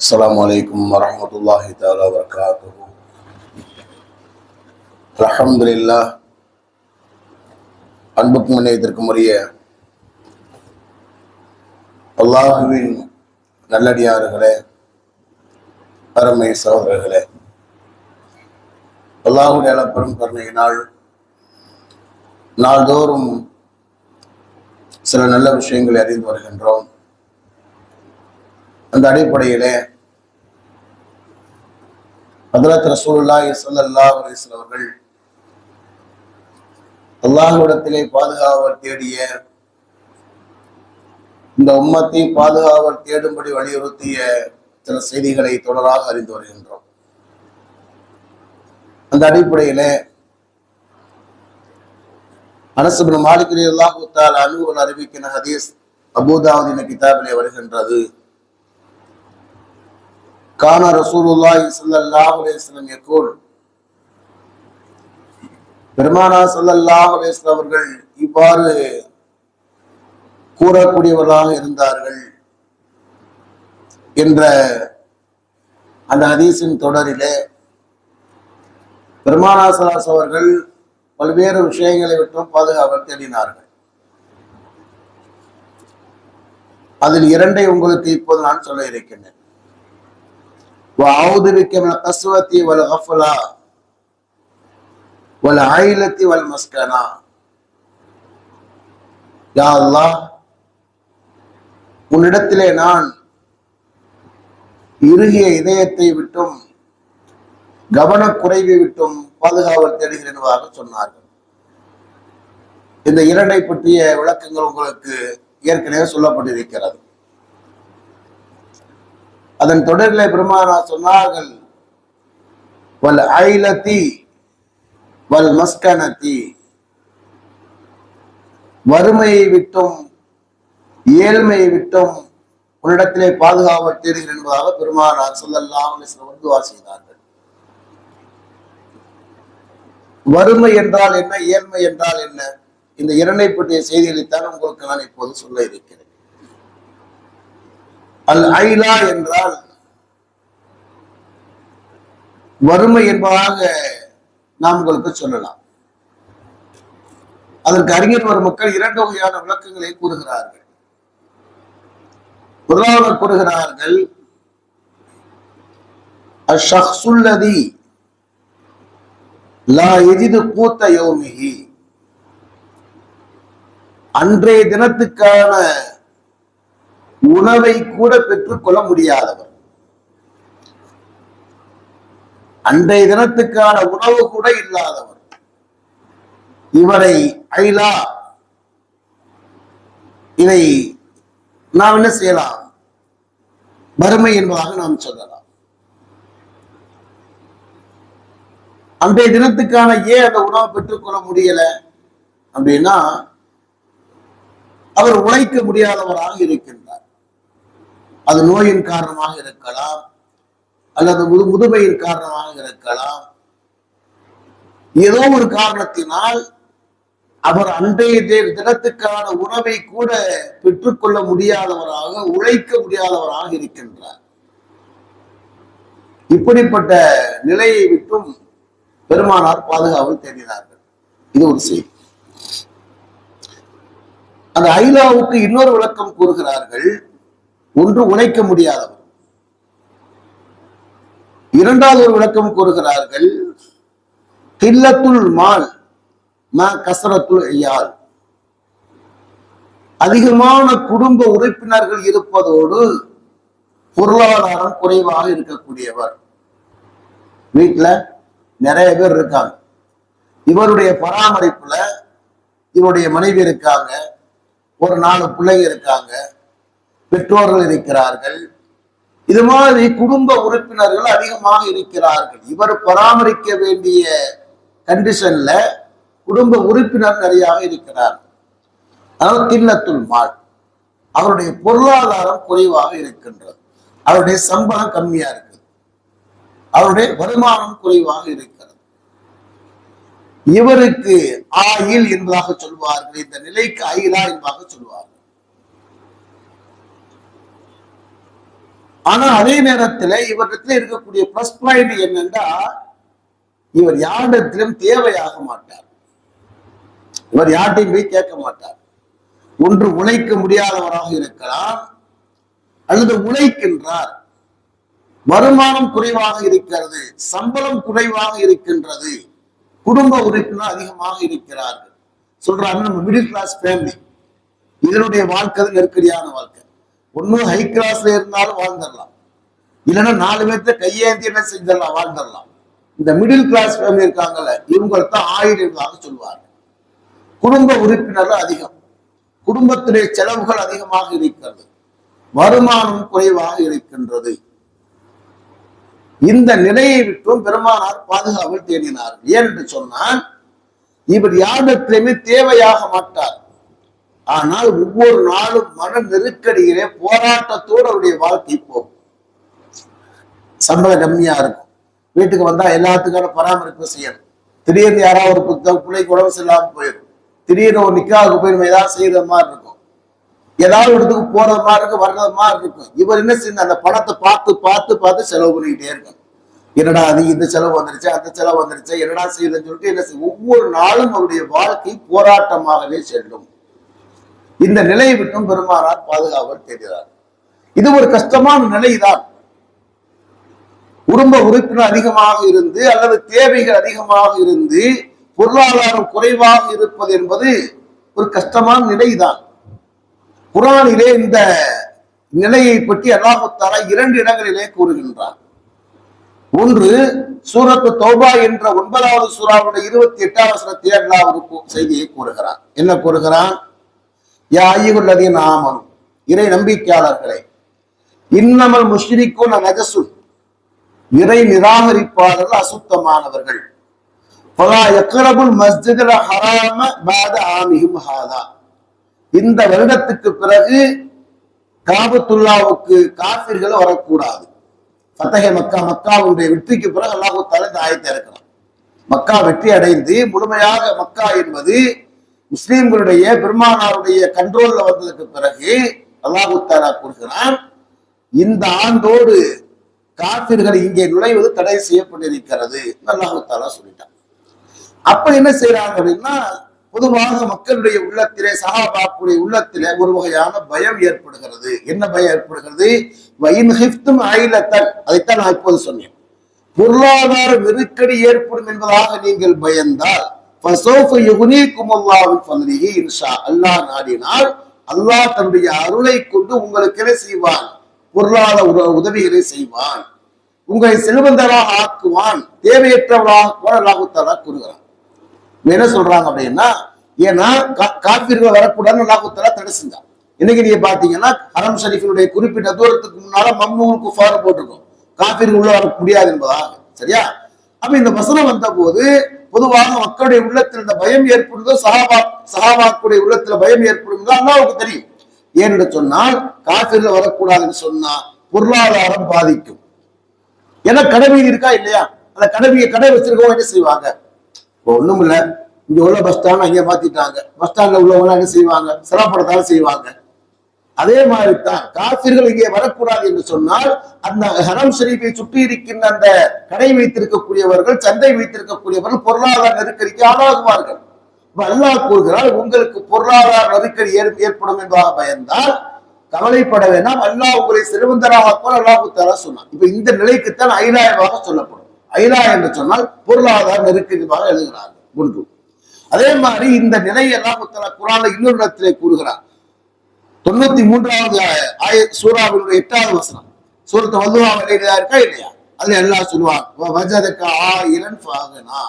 السلام عليكم ورحمة الله تعالى وبركاته. الحمد لله. அன்புக்கும் இணையத்திற்கும் உரிய அல்லாஹுவின் நல்லடியார்களே, அருமை சகோதரர்களே, அல்லாஹுடைய அளப்பெரும் கருணையினால் நாள்தோறும் சில நல்ல விஷயங்களை அறிந்து வருகின்றோம். அந்த அடிப்படையிலே ஹஜ்ரத் ரசூலுல்லாஹி ஸல்லல்லாஹு அலைஹி வஸல்லம் அவர்கள் அல்லாஹ்விடத்திலே பாதுகாவல் தேடிய, இந்த உம்மத்தை பாதுகாவல் தேடும்படி வலியுறுத்திய சில செய்திகளை தொடராக அறிந்து வருகின்றோம். அந்த அடிப்படையிலே அனஸ் இப்னு மாலிக் ரலியல்லாஹு தஆலா அன்ஹு அறிவிக்கிற ஹதீஸ் அபூ தாவூத் கிதாபிலே வருகின்றது. கான ரசூலுல்லாஹி ஸல்லல்லாஹு அலைஹி வஸல்லம் யகூல், பெருமானார் ஸல்லல்லாஹு அலைஹி வஸல்லம் அவர்கள் இவ்வாறு கூறக்கூடியவர்களாக இருந்தார்கள் என்ற அந்த ஹதீஸின் தொடரிலே பெருமானார் ஸல்லல்லாஹு அலைஹி வஸல்லம் அவர்கள் பல்வேறு விஷயங்களை விட்டும் பாதுகாவல் தேடினார்கள். அதில் இரண்டை உங்களுக்கு இப்போது நான் சொல்ல இருக்கின்றேன். وأعوذ بك من القسوة والغفلة والعيلة والمسكنة. யா அல்லாஹ், உன்னிடத்திலே நான் இறுகிய இதயத்தை விட்டும் கவனக்குறைவை விட்டும் பாதுகாவல் தேடுகிறேன் சொன்னார்கள். இந்த இரண்டை பற்றிய விளக்கங்கள் உங்களுக்கு ஏற்கனவே சொல்லப்பட்டிருக்கிறது. அதன் தொடரிலே பெருமானார் சொன்னார்கள், வல் ஐலதி வல் மஸ்கனதி, வறுமையை விட்டும் ஏழ்மையை விட்டும் உன்னிடத்திலே பாதுகாவல் தேடுகிறேன் என்பதாக பெருமானார் ஸல்லல்லாஹு அலைஹி வஸல்லம் துஆ செய்தார்கள். வறுமை என்றால் என்ன, ஏழ்மை என்றால் என்ன, இந்த இரண்டை பற்றிய செய்திகளைத்தான் உங்களுக்கு நான் இப்போது சொல்ல இருக்கிறேன். அல் ஐலா என்றால் வறுமை என்பதாக நாம் உங்களுக்கு சொல்லலாம். அதற்கு அறிஞர் வரும் மக்கள் இரண்டு வகையான விளக்கங்களை கூறுகிறார்கள். முதலாவது கூறுகிறார்கள், அஷ்ஷக்ஸுல்லதி லா யஜிது கூத்த யௌமிஹி, அன்றைய தினத்துக்கான உணவை கூட பெற்றுக்கொள்ள முடியாதவர். அன்றைய தினத்துக்கான உணவு கூட இல்லாதவர், இவரை ஐலா, இதை நாம் என்ன செய்யலாம், வறுமை என்பதாக நாம் சொல்லலாம். அன்றைய தினத்துக்கான ஏன் அந்த உணவை பெற்றுக்கொள்ள முடியல அப்படின்னா, அவர் உழைக்க முடியாதவராக இருக்கின்றார். அது நோயின் காரணமாக இருக்கலாம், அல்லது முதுமையின் காரணமாக இருக்கலாம். ஏதோ ஒரு காரணத்தினால் அவர் அன்றைய தினத்துக்கான உணவை கூட பெற்றுக்கொள்ள முடியாதவராக, உழைக்க முடியாதவராக இருக்கின்றார். இப்படிப்பட்ட நிலையை விட்டும் பெருமானார் பாதுகாவல் தேடினார்கள். இது ஒரு செய்தி. அந்த ஐலாவுக்கு இன்னொரு விளக்கம் கூறுகிறார்கள். ஒன்று, உழைக்க முடியாதவர். இரண்டாவது ஒரு விளக்கம் கூறுகிறார்கள், கில்லத்துல் மால் ம கஸரத்துல் இயால், அதிகமான குடும்ப உறுப்பினர்கள் இருப்பதோடு பொருளாதாரம் குறைவாக இருக்கக்கூடியவர். வீட்டுல நிறைய பேர் இருக்காங்க, இவருடைய பராமரிப்புல இவருடைய மனைவி இருக்காங்க, ஒரு 4 பிள்ளைங்க இருக்காங்க, பெற்றோர்கள் இருக்கிறார்கள். இது மாதிரி குடும்ப உறுப்பினர்கள் அதிகமாக இருக்கிறார்கள். இவர் பராமரிக்க வேண்டிய கண்டிஷன்ல குடும்ப உறுப்பினர் நிறையாக இருக்கிறார். அதாவது கில்லத்துல் மால், அவருடைய பொருளாதாரம் குறைவாக இருக்கின்றது, அவருடைய சம்பளம் கம்மியா இருக்குது, அவருடைய வருமானம் குறைவாக இருக்கிறது. இவருக்கு ஆயில் என்பதாக சொல்வார்கள், இந்த நிலைக்கு ஆயிலா என்பதாக சொல்வார்கள். ஆனா அதே நேரத்துல இவரிடத்துல இருக்கக்கூடிய பிளஸ் பாயிண்ட் என்னன்னா, இவர் யாரிடத்திலும் தேவையாக மாட்டார். இவர் யார்ட்டையும் போய் கேட்க மாட்டார். ஒன்று உழைக்க முடியாதவராக இருக்கலாம், அல்லது உழைக்கின்றார், வருமானம் குறைவாக இருக்கிறது, சம்பளம் குறைவாக இருக்கின்றது, குடும்ப உறுப்பினர் அதிகமாக இருக்கிறார்கள். சொல்றாங்க நம்ம மிடில் கிளாஸ் ஃபேமிலி, இதனுடைய வாழ்க்கை நெருக்கடியான வாழ்க்கை. ஒன்னும் ஹை கிளாஸ்ல இருந்தாலும் வாழ்ந்துடலாம், இல்லைன்னா 4 பேர்த்த கையேந்தி என்ன செஞ்சிடலாம், வாழ்ந்துடலாம். இந்த மிடில் கிளாஸ் ஃபேமிலி இருக்காங்கல்ல, இவங்கள்தான் ஆயுதமாக சொல்வார்கள். குடும்ப உறுப்பினர்கள் அதிகம், குடும்பத்திலே செலவுகள் அதிகமாக இருக்கிறது, வருமானம் குறைவாக இருக்கின்றது. இந்த நிலையை விட்டும் பெருமானார் பாதுகாவல் தேடினார். ஏன் என்று சொன்னால், இவர் யாரிடத்திலுமே தேவையாக மாட்டார். ஆனால் ஒவ்வொரு நாளும் மன நெருக்கடியிலே போராட்டத்தோடு அவருடைய வாழ்க்கை போகும். சம்பளம் கம்மியா இருக்கும், வீட்டுக்கு வந்தா எல்லாத்துக்கான பராமரிப்பு செய்யணும். திடீர்னு யாராவது ஒரு பிள்ளைக்கு உடம்பு சரியில்லாம போயிடும், திடீர்னு ஒரு நிக்காவுக்கு போய் நம்ம ஏதாவது செய்யற மாதிரி இருக்கும், ஏதாவது இடத்துக்கு போறது மாதிரி இருக்கும், வர்றது மாதிரி இருக்கும். இவர் என்ன செய்ய, அந்த பணத்தை பார்த்து பார்த்து பார்த்து செலவு பண்ணிக்கிட்டே இருக்கும். என்னடா அது, இந்த செலவு வந்துருச்சு, அந்த செலவு வந்துருச்சு, என்னடா செய்யுதுன்னு சொல்லிட்டு என்ன செய்யும், ஒவ்வொரு நாளும் அவருடைய வாழ்க்கை போராட்டமாகவே செல்லும். இந்த நிலையை விட்டும் பெருமானார் பாதுகாவல் தேடுகிறார். இது ஒரு கஷ்டமான நிலைதான். குடும்ப உறுப்பினர் அதிகமாக இருந்து அல்லது தேவைகள் அதிகமாக இருந்து பொருளாதாரம் குறைவாக இருப்பது என்பது ஒரு கஷ்டமான நிலைதான். குர்ஆனிலே இந்த நிலையை பற்றி அல்லாஹ் தஆலா 2 இடங்களிலே கூறுகின்றார். ஒன்று சூரத்து தௌபா என்ற 9வது சூராவுடைய 28வது வசனத்தில் அல்லாஹ் ஒரு செய்தியை கூறுகிறார். என்ன கூறுகிறான்? யா அய்யுஹல்லதீன ஆமனு, இறை நம்பிக்கையாளர்களே, இன்னமல் முஷ்ரிக்கூன நஜசுன், இறை நிராகரிப்பாளர்கள் அசுத்தமானவர்கள், ஃபலா யக்ரபுல் மஸ்ஜிதுல் ஹராம பாத ஆமிஹிம் ஹாதா, இந்த வருடத்துக்கு பிறகு காபத்துல்லாவுக்கு காஃபிர்கள் வரக்கூடாது. ஃபதஹே மக்கா, மக்காவுடைய வெற்றிக்கு பிறகு அல்லாஹ் தஆலா இந்த ஆயத்தை இறக்கிறான். மக்கா வெற்றி அடைந்து முழுமையாக மக்கா என்பது முஸ்லிம்களுடைய பெருமானாருடைய கண்ட்ரோல்ல வந்ததுக்கு பிறகு அல்லாஹ் தஆலா கூறுகிறான், இந்த ஆண்டோடு காஃபிர்கள் இங்கே நுழைவது தடை செய்யப்பட்டிருக்கிறது அல்லாஹ் தஆலா சொல்லிட்டான். அப்ப என்ன செய்யறாங்க அப்படின்னா, பொதுவாக மக்களுடைய உள்ளத்திலே, சஹாபாக்களுடைய உள்ளத்திலே ஒரு வகையான பயம் ஏற்படுகிறது. என்ன பயம் ஏற்படுகிறது? அதைத்தான் நான் இப்போது சொன்னேன். பொருளாதார நெருக்கடி ஏற்படும் என்பதாக நீங்கள் பயந்தால், அல்லாஹ் நாடினால் அல்லாஹ் தன்னுடைய அருளை கொண்டு உங்களுக்கு என்ன செய்வான்? பொருளாதார உதவிகளை செய்வான், உங்களை செல்வந்தராக ஆக்குவான், தேவையற்றவராக அல்லாஹ் தஆலா கூறுகிறான். என்ன சொல்றாங்க அப்படின்னா, ஏன்னா காஃபிர்கள் வரக்கூடாதுன்னு அல்லாஹ் தஆலா தடை செஞ்சான். இன்னைக்கு நீங்க பாத்தீங்கன்னா ஹரம் ஷரீஃபினுடைய குறிப்பிட்ட தூரத்துக்கு முன்னால மம்னூன் குஃபார் போட்டிருக்கும், காஃபிர்கள் உள்ள வர முடியாது என்பதாக. சரியா? அப்ப இந்த வசனம் வந்த போது பொதுவாக மக்களுடைய உள்ளத்தில் இந்த பயம் ஏற்படுதோ, சஹாபாக்களுடைய உள்ளத்துல பயம் ஏற்படுதோ அல்லாஹ்வுக்கு தெரியும். ஏன்னு சொன்னால், காஃபிர்கள் வரக்கூடாதுன்னு சொன்னா பொருளாதாரம் பாதிக்கும். ஏன்னா கடை வீதி இருக்கா இல்லையா, அந்த கடை வச்சிருக்கவங்க என்ன செய்வாங்க? ஒண்ணும் இல்ல, இங்க உள்ள பஸ் ஸ்டாண்ட் அங்கே மாத்திட்டாங்க, பஸ் ஸ்டாண்ட்ல உள்ளவங்க என்ன செய்வாங்க? சிரமப்படத்தான் செய்வாங்க. அதே மாதிரி தான் காஃபிர்கள் இங்கே வரக்கூடாது என்று சொன்னால், அந்த ஹரம் ஷரீஃபை சுற்றி இருக்கின்ற அந்த கடை வைத்திருக்கக்கூடியவர்கள், சந்தை வைத்திருக்கக்கூடியவர்கள் பொருளாதார நெருக்கடிக்கு ஆளாகுவார்கள். அல்லாஹ் கூறுகிறார், உங்களுக்கு பொருளாதார நெருக்கடி ஏற்படும் என்பதாக பயந்தால் கவலைப்பட வேண்டாம், அல்லாஹ் உங்களை செல்வந்தராக அல்லாஹ் தஆலா சொன்னான். இப்ப இந்த நிலைக்குத்தான் ஐலாயமாக சொல்லப்படும். ஐலா என்று சொன்னால் பொருளாதார நெருக்கடியாக எழுதுகிறார்கள். ஒன்று. அதே மாதிரி இந்த நிலையை அல்லாஹ் தஆலா குர்ஆன்ல இன்னொரு இடத்திலே கூறுகிறார். 93வது சூராவினுடைய 8வது வசனம், சூரத்து வதுஆ இருக்கா இல்லையா, அதுல அல்லாஹ் சொல்லுவான், வஜதக ஆயிலன் ஃபஅகனா,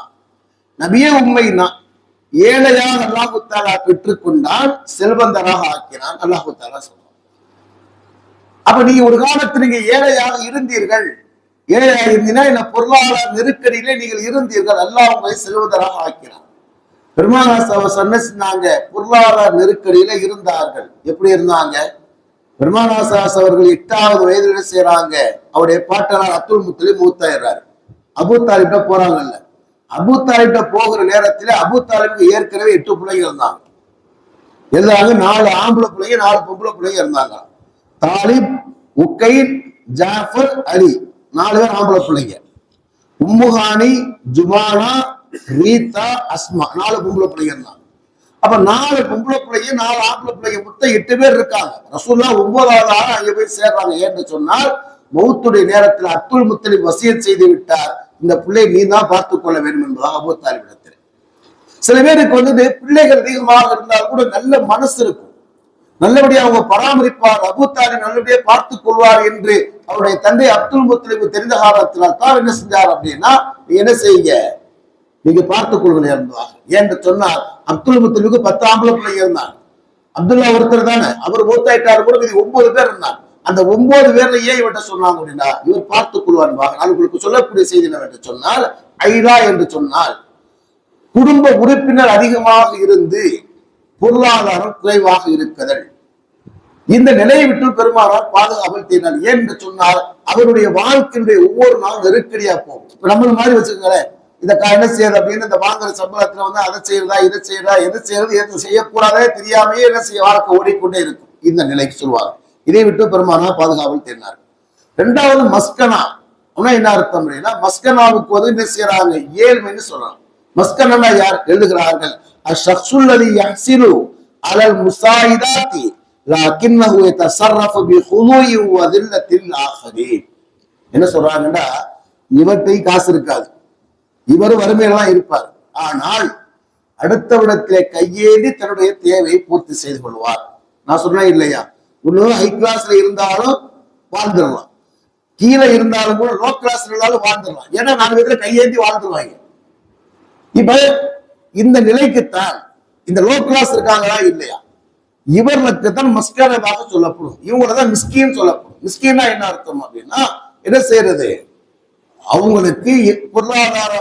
நபியே உண்மைனா ஏழையாக அல்லாஹ் தஆலா பெற்றுக்கொண்டால் செல்வந்தராக ஆக்கினான் அல்லாஹ் தஆலா சொல்றான். அப்ப நீங்க ஒரு காலத்தில் நீங்க ஏழையாக இருந்தீர்கள், ஏழையாக இருந்தீங்கன்னா என்ன பொருளாதார நெருக்கடியிலே நீங்கள் இருந்தீர்கள், அல்லாஹ் உங்களை செல்வந்தராக ஆக்கினான். பெருமானார் சொன்னாங்க, பொருளாதார நெருக்கடியில இருந்தார்கள். எப்படி இருந்தாங்க? பெருமானார் அவர்கள் 8வது வயதுல செய்யறாங்க, அவருடைய பாட்டனார் அப்துல் முத்தலிப் மூத்தாயிடுறாரு. அபூ தாலிப்ட போறாங்கல்ல, அபூ தாலிப்ட போகிற நேரத்துல அபூ தாலிபுக்கு ஏற்கனவே 8 பிள்ளைங்க இருந்தாங்க. எல்லாரும் 4 ஆம்பளை பிள்ளைங்க 4 பொம்பளை பிள்ளைங்க இருந்தாங்க. தாலிப், உக்கைன், ஜாஃபர், அலி, 4 பேர் ஆம்பளை பிள்ளைங்க. உம்முஹானி, ஜுமானா, ரீதா, அஸ்மா, 4 பொம்பளை பிள்ளைங்க தான். அப்ப 4 பொம்பளை பிள்ளைங்க, 4 ஆம்பளை பிள்ளைங்க, மொத்தம் 8 பேர் இருக்காங்க. ரசூலுல்லாஹ் 9வது ஆளா அங்க போய் சேர்றாங்க. ஏன்னு சொன்னால் மௌத்துடைய நேரத்தில் அப்துல் முத்தலிப் வசியத் செய்து விட்டார், இந்த பிள்ளை நீ தான் பார்த்துக் கொள்ள வேண்டும் என்பதாக அபூ தாலிபிடத்தில். சில பேருக்கு வந்து பிள்ளைகள் அதிகமாக இருந்தால் கூட நல்ல மனசு இருக்கும், நல்லபடியா அவங்க பராமரிப்பார், அபூ தாலிப் நல்லபடியா பார்த்துக் கொள்வார் என்று அவருடைய தந்தை அப்துல் முத்தலிப் தெரிந்த காரணத்தினால் தான் என்ன செஞ்சார் அப்படின்னா, என்ன செய்யுங்க, நீங்க பார்த்துக் கொள்வது என்பதாக. ஏன்னு சொன்னால் அப்துல் முத்தலிபுக்கு 10 ஆம்பளை பிள்ளைங்க இருந்தாங்க. அப்துல்லா ஒருத்தர் தானே, அவர் மூத்தாயிட்டாரு கூட 9 பேர் இருந்தாங்க. அந்த 9 பேர்ல ஏன் இவர்கிட்ட சொன்னாங்க அப்படின்னா, இவர் பார்த்துக் கொள்வார். நான் உங்களுக்கு சொல்லக்கூடிய செய்தி என்னவென்று சொன்னால், ஐலா என்று சொன்னால் குடும்ப உறுப்பினர் அதிகமாக இருந்து பொருளாதாரம் குறைவாக இருக்குதல். இந்த நிலையை விட்டு பெருமானார் பாதுகாவல் தேடினார். ஏன் என்று சொன்னால் அவருடைய வாழ்க்கையுடைய ஒவ்வொரு நாளும் நெருக்கடியா போகும். இப்ப நம்மள மாதிரி வச்சுக்கோங்களேன், இந்த என்ன செய்யறது அப்படின்னு இந்த வாங்குற சம்பளத்துல வந்து அதை செய்யறதா இதை செய்யறதா எது செய்யறது எது செய்யக்கூடாதே தெரியாமையே என்ன செய்ய வாழ்க்கை ஓடிக்கொண்டே இருக்கும். இந்த நிலைக்கு சொல்லுவாங்க. இதை விட்டு பெருமானார் பாதுகாவல் தேடினார். 2வது மஸ்கனா. என்ன அர்த்தம் அப்படின்னா, மஸ்கனாவுக்கு வந்து என்ன செய்யறாங்க, ஏழ்மைன்னு சொல்றாங்க. மஸ்கனா யார் எழுதுகிறார்கள், அஷ்ஷக்ஸுல்லதி யஹ்சிலு அலல் முஸாயிதாத்தி லக்கின்னஹு யதஸர்ரஃபு பிஹுதுஇ வ தில்லத்தில் ஆஹரீன். என்ன சொல்றாங்கன்னா, இவர்கிட்ட காசு இருக்காது, இவர் வறுமையில தான் இருப்பார், ஆனால் அடுத்தவிடத்திலே கையேந்தி தன்னுடைய தேவையை பூர்த்தி செய்து கொள்வார். நான் சொன்னேன் இல்லையா, இன்னும் ஹை கிளாஸ்ல இருந்தாலும் வாழ்ந்துடலாம், கீழே இருந்தாலும் கூட லோ கிளாஸ்ல இருந்தாலும் வாழ்ந்துடலாம். ஏன்னா 4 பேர்ல கையேந்தி வாழ்ந்துருவாங்க. இப்ப இந்த நிலைக்குத்தான் இந்த லோ கிளாஸ் இருக்காங்களா இல்லையா, இவர்களுக்கு தான் மஸ்கனாக சொல்லப்படும், இவங்களதான் மிஸ்கின்னு சொல்லப்படும். மிஸ்கின்னா என்ன அர்த்தம் அப்படின்னா, என்ன செய்யறது, அவங்களுக்கு பொருளாதார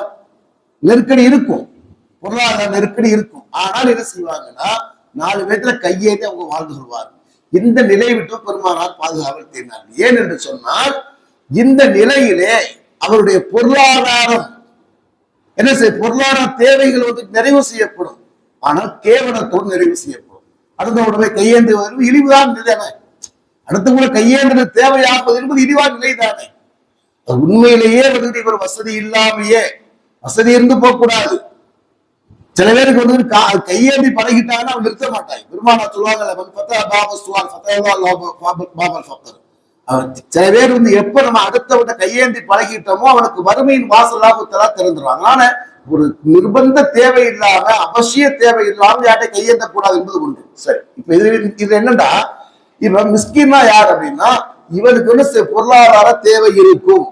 நெருக்கடி இருக்கும், பொருளாதார நெருக்கடி இருக்கும், ஆனால் என்ன செய்வாங்கன்னா 4 பேர்ல கையேந்தி அவங்க வாழ்ந்து கொள்வார். இந்த நிலையை விட்டு பெருமானார் பாதுகாவல் தேடினார். ஏன் என்று சொன்னால் இந்த நிலையிலே அவருடைய பொருளாதாரம் என்ன செய்ய, பொருளாதார தேவைகள் வந்து நிறைவு செய்யப்படும், ஆனால் கேவலத்தோடு நிறைவு செய்யப்படும். அடுத்தவுடனே கையேந்து இழிவுதான் நிலைதானே, அடுத்த கூட கையேந்து தேவையாப்பது என்பது இழிவான நிலைதானே. உண்மையிலேயே வந்து இவர் வசதி இல்லாமையே, வசதி இருந்து போகக்கூடாது. சில பேருக்கு வந்து கையேந்தி பழகிட்டாங்கன்னா அவன் நிறுத்த மாட்டாங்க. பெருமானா சொல்லுவாங்க, சில பேர் வந்து எப்ப நம்ம அடுத்தவட்ட கையேந்தி பழகிட்டோமோ அவனுக்கு வறுமையின் வாசலாக திறந்துருவாங்க. அதனால ஒரு நிர்பந்த தேவை இல்லாம, அவசிய தேவை இல்லாம யார்கிட்ட கையேந்த கூடாது என்பது உண்டு. சரி, இப்ப இது என்னன்னா, இப்ப மிஸ்கின்னா யார் அப்படின்னா, இவனுக்கு வந்து பொருளாதார தேவை இருக்கும்,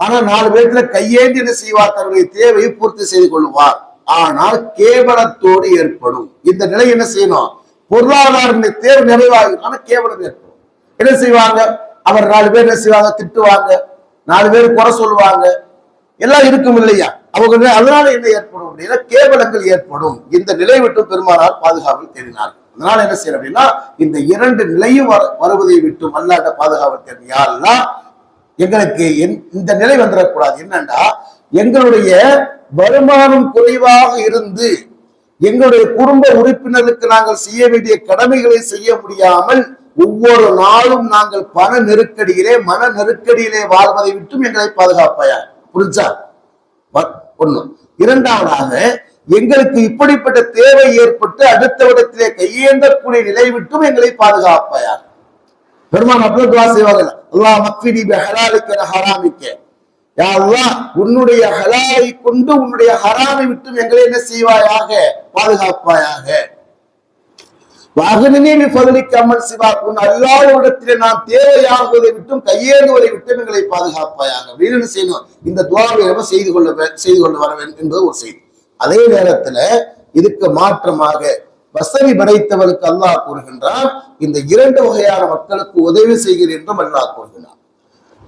ஆனா 4 பேர்ல கையேந்தி என்ன செய்வார், தன்னுடைய தேவையை பூர்த்தி செய்து கொள்வார், ஆனால் கேவலத்தோடு ஏற்படும். இந்த நிலை என்ன செய்யணும், பொருளாதார தேவை நிறைவாகும், ஆனா கேவலம் ஏற்படும். என்ன செய்வாங்க, அவர் 4 பேர் என்ன செய்வாங்க, திட்டுவாங்க, 4 பேர் குறை சொல்லுவாங்க, எல்லாம் இருக்கும் இல்லையா. அவங்க அதனால என்ன ஏற்படும் அப்படின்னா கேவலங்கள் ஏற்படும். இந்த நிலை விட்டு பெருமானார் பாதுகாவல் தேடினார். அதனால என்ன செய்யணும் அப்படின்னா, இந்த 2 நிலையும் வருவதை விட்டு அல்லாஹ்ட்ட பாதுகாவல் தேடி, யா அல்லாஹ் எங்களுக்கு இந்த நிலை வந்துடக்கூடாது. என்னன்னா, எங்களுடைய வருமானம் குறைவாக இருந்து எங்களுடைய குடும்ப உறுப்பினருக்கு நாங்கள் செய்ய வேண்டிய கடமைகளை செய்ய முடியாமல் ஒவ்வொரு நாளும் நாங்கள் பண நெருக்கடியிலே மன நெருக்கடியிலே வாழ்வதை விட்டும் எங்களை பாதுகாப்பாயா. புரிஞ்சா? ஒண்ணு. 2வதாக, எங்களுக்கு இப்படிப்பட்ட தேவை ஏற்பட்டு அடுத்த இடத்திலே கையேந்தக்கூடிய நிலை விட்டும் எங்களை பாதுகாப்பாயா. பெருமான் அப்படி துஆ செய்வாங்க, அல்லாஹ் மக்ஃபினி பிஹலாலிக ஹராமிக்க, யா அல்லாஹ் உன்னுடைய ஹலாலை கொண்டு உன்னுடைய ஹராமை விட்டும் எங்களை என்ன செய்வாயாக, பாதுகாப்பாயாக. வாகனமே பதலிக்கு அமல் சிவா, உன் அல்லாத இடத்திலே நாம் தேவையாகுவதை விட்டும் கையேந்துவதை விட்டும் எங்களை பாதுகாப்பாயாக அப்படின்னு செய்யணும். இந்த துஆவை நம்ம செய்து கொள்ள வர வேண்டும் என்பது ஒரு செய்தி. அதே நேரத்துல இதுக்கு மாற்றமாக வசதி படைத்தவருக்கு அல்லாஹ் கூறுகின்றான், இந்த 2 வகையான மக்களுக்கு உதவி செய்கிறேன் என்றும் அல்லாஹ் கூறுகிறான்.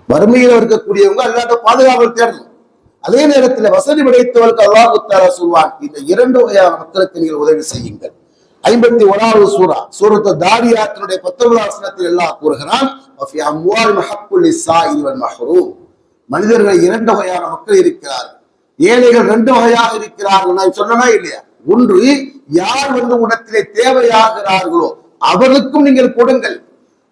வறுமையில் இருக்கக்கூடியவங்க அல்லாஹ்ட்ட பாதுகாவல் தேடணும். அதே நேரத்தில் வசதி படைத்தவருக்கு அல்லாஹ் தஆலா சொல்வான், இந்த 2 வகையான மக்களுக்கு நீங்கள் உதவி செய்யுங்கள். 51வது சூரா சூரத்து தாரியாத்தினுடைய 19வது வசனத்தில் அல்லாஹ் கூறுகிறான், வஃபி அம்வாலிஹிம் ஹக்குல் லிஸ்ஸாயில் வல் மஹ்ரூம். மனிதர்கள் 2 வகையான மக்கள் இருக்கிறார்கள், ஏழைகள் 2 வகையாக இருக்கிறார்கள். நான் சொன்னனா இல்லையா, ஒன்று யார் வந்து உடத்திலே தேவையாகிறார்களோ அவர்களுக்கும் நீங்கள் கொடுங்கள்.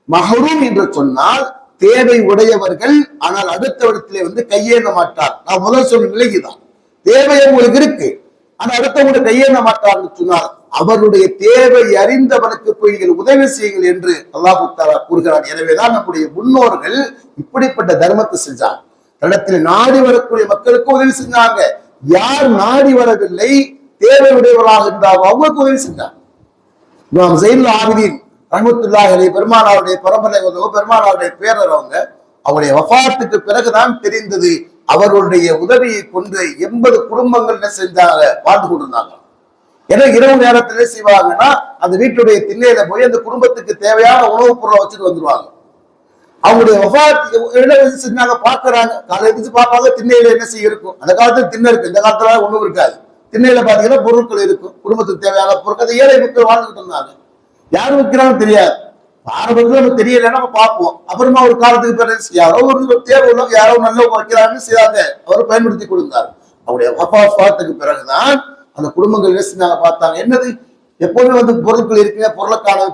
மஹ்ரூம் என்று சொன்னால் தேவை உடையவர்கள், ஆனால் அடுத்தவரிடத்திலே வந்து கையேந்த மாட்டார். நான் முதல் சொன்ன நிலைக்குதான், தேவை உங்களுக்கு இருக்கு, ஆனா அடுத்தவங்க கையேந்த மாட்டார்னு சொன்னார். அவருடைய தேவை அறிந்தவனுக்கு போய் நீங்கள் உதவி செய்யுங்கள் என்று அல்லாஹ் தஆலா கூறுகிறார். எனவேதான் நம்முடைய முன்னோர்கள் இப்படிப்பட்ட தர்மத்தை செஞ்சாங்க. தடத்தில் நாடி வரக்கூடிய மக்களுக்கு உதவி செஞ்சாங்க. யார் நாடி வரவில்லை, தேவை உடையவராக இருந்தாரோ அவங்களுக்கு உதவி செஞ்சாங்க. இமாம் ஸைனுல் ஆபிதீன் ரஹ்மத்துல்லாஹி அலைஹி பெருமானாருடைய பரம்பரை பெருமானாருடைய பேரர் அவருடைய வஃபாத்துக்கு பிறகுதான் தெரிந்தது, அவர்களுடைய உதவியை கொண்டு 80 குடும்பங்கள் என்ன செஞ்சாங்க, வாழ்ந்து கொண்டிருந்தாங்க. ஏன்னா இரவு நேரத்திலே செய்வாங்கன்னா அந்த வீட்டுடைய திண்ணையில போய் அந்த குடும்பத்துக்கு தேவையான உணவுப் பொருளை வச்சுட்டு வந்துருவாங்க. அவங்களுடைய வஃபாத் செஞ்சாங்க, பாக்குறாங்க, காலை எழுந்து பார்ப்பாங்க, திண்ணையில என்ன செய்ய இருக்கும். அந்த காலத்துல திண்ணை இருக்கு, இந்த காலத்துல ஒண்ணும் இருக்காது. திண்ணையில பாத்தீங்கன்னா பொருட்கள் இருக்கும், குடும்பத்துக்கு தேவையான பொருட்கள். அந்த ஏழை மக்கள் வாழ்ந்துட்டு இருந்தாங்க. யாரு வைக்கிறான்னு தெரியாது, ஆரம்பத்துல நமக்கு தெரியலன்னா நம்ம பார்ப்போம். அப்புறமா ஒரு காலத்துக்கு பிறகு யாரோ ஒரு தேவை உள்ளவங்க, யாரோ நல்லவங்க வைக்கிறாங்கன்னு செய்யாங்க, அவர் பயன்படுத்தி கொடுத்தார். அவருடைய வஃபாத்துக்கு பிறகுதான் அந்த குடும்பங்கள் என்ன செஞ்சாங்க பார்த்தாங்க, என்னது எப்போதுமே வந்து பொருட்கள் இருக்குங்க,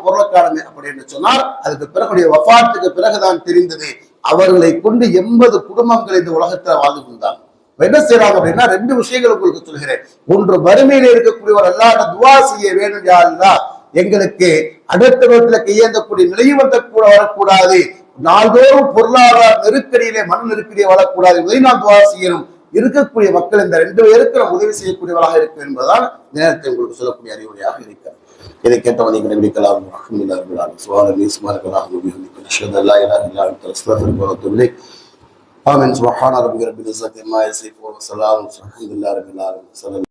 பொருளைக்கானமே அப்படின்னு சொன்னார். அதுக்கு பிறகு வஃபாத்துக்கு பிறகுதான் தெரிந்தது, அவர்களை கொண்டு 80 குடும்பங்கள் இந்த உலகத்துல வாழ்ந்து கொண்டாங்க. என்ன செய்யறாங்க அப்படின்னா, 2 விஷயங்கள் உங்களுக்கு சொல்கிறேன். ஒன்று, வறுமையில இருக்கக்கூடியவர் அல்லாஹ்விடம் துஆ செய்ய வேண்டும், யா அல்லாஹ் எங்களுக்கு அடுத்த விதத்துல கையேந்தக்கூடிய நிலையும் கூட வரக்கூடாது, நாள்தோறும் பொருளாதார நெருக்கடியிலே மன நெருக்கடியை வரக்கூடாது, இதை நான் துஆ செய்யணும். இருக்கக்கூடிய மக்கள் இந்த 2 பேருக்கு உதவி செய்யக்கூடியவர்களாக இருக்கும் என்பதுதான் நேரத்தை உங்களுக்கு சொல்லக்கூடிய அறிவுரையாக இருக்கிறது. இதை கேட்டவன் நீங்கள் நம்பிக்கலாம். ஆமீன். சுப்ஹான ரப்பிக ரப்பில் இஸ்ஸத்தி அம்மா யசிஃபூன் வ ஸலாமுன் அலல் முர்ஸலீன்.